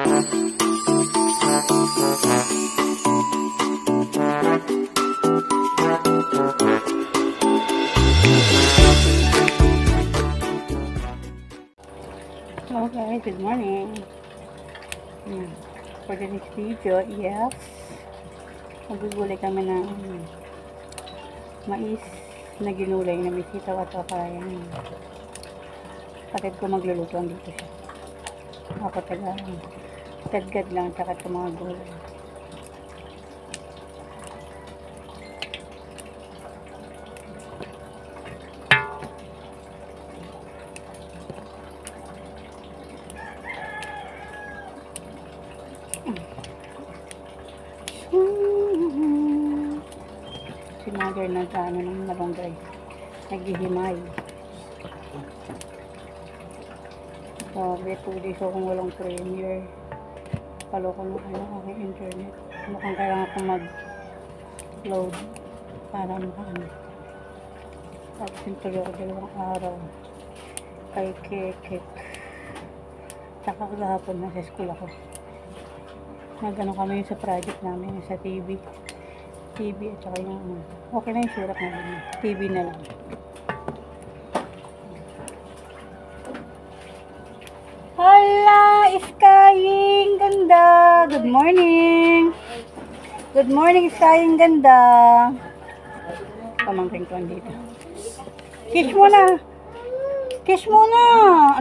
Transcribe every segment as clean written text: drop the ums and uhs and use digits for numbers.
Okay, good morning. For the next video, yes, magugulay kami ng mais na ginulay na may sitaw at papaya. Kapatid ko magluluto dito siya. Ako taga gadgad lang tsaka ito mga gulay. Si mother nag-ano ng malunggay, naghihimay. Sabi, 2 days akong walang premiere. Paloko na aking internet. Mukhang kailangan ko mag-load para makaano. Tapos yung tuloy ako 2 araw kay Kekek. Tsaka kahapon nasa school ako. Nagano kami sa project namin sa TV at saka yung okay na yung surat na din. TV na lang. Hala! Skying! Ganda! Good morning! Good morning, Skying! Ganda! Pamangking ko dito. Kiss mo na! Kiss mo na!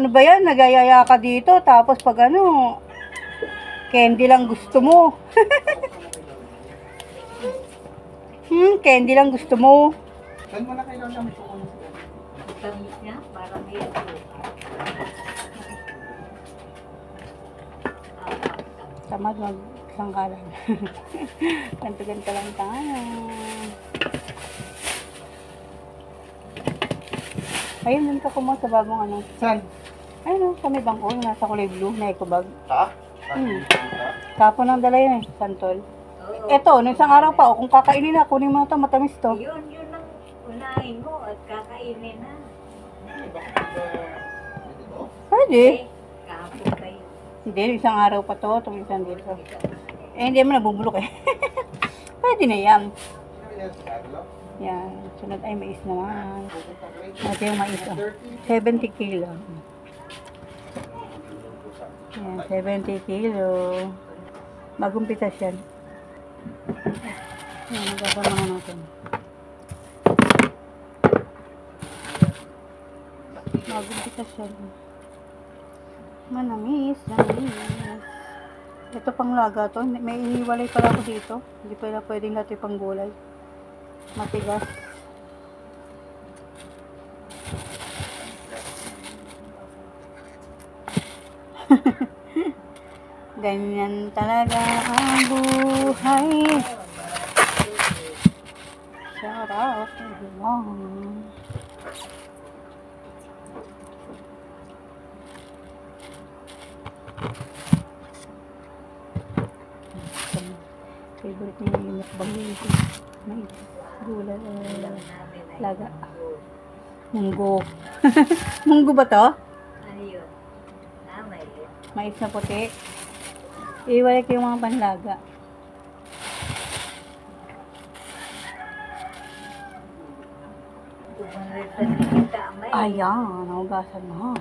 Ano ba yan? Nagayaya ka dito. Tapos pag ano, candy lang gusto mo. Candy lang gusto mo. Saan mo na kayo lang namin sukunin? Tamis niya, parang may Tamad magsangkalan. Ganto-ganto lang tayo. Ayun, nandito ko mo sa bagong ano. Saan? Ayun, sa may bangko, nasa kulay blue na eco bag. Ha? Tapon ang dala yun santol. Eto, nung isang araw pa, kung kakainin na, kunin mo ito, matamis to. Yun ang unahin mo at kakainin na. Pwede. Kahapon pa yun. Hindi, isang araw pa to, tumisan dito. Hindi mo nabubulok eh. Pwede na yan. Yan, sunod ay mais naman. Ito yung mais oh. 70 kilo. Yan, 70 kilo. Bagong pitas yan. Yan, magkakamahan natin. Bagong pitas yan. Manamis. Ito pang laga to. May iniwalay pala ako dito. Hindi pala pwedeng natin pang gulay. Matigas. Ganyan talaga ang buhay. Shout out everyone. Favorite niya yung mukbang dito. Mais, gulay, laga. Munggo. Munggo ba to? Ano yun? May yun. Mais na puti. Iwalay ko yung mga panlaga. Ayan, nahugasan mo.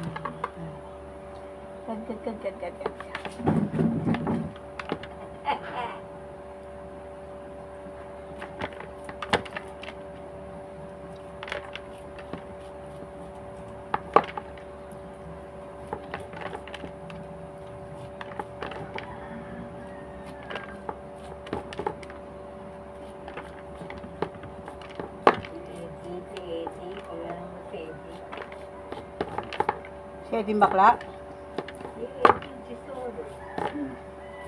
Gad. Si Eding bakla?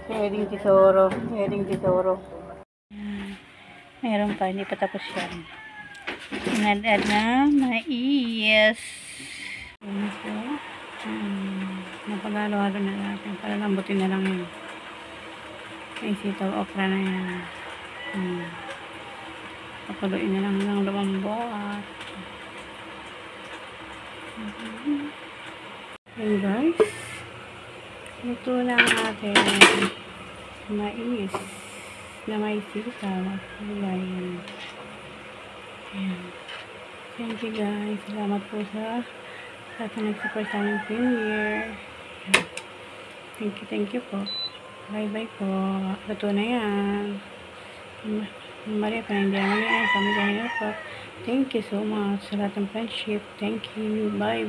Si Eding Tesoro. Meron pa, hindi pa tapos yan. Inad-ad na mais. Ito. Napagalo-halo na natin. Para lambutin na lang yun. May sitaw, okra na yan. Papaluin na lang ng lumambot. Hey guys. Luto na ang ating mais na may sitaw at gulay. Ayan. Thank you guys. Salamat po sa nag-support sa aming premiere. Thank you po. Bye po. Luto na yan. Maria pa hindi naman yan. Pamilya niya po. Thank you so much sa lahat ng friendship. Thank you. Bye.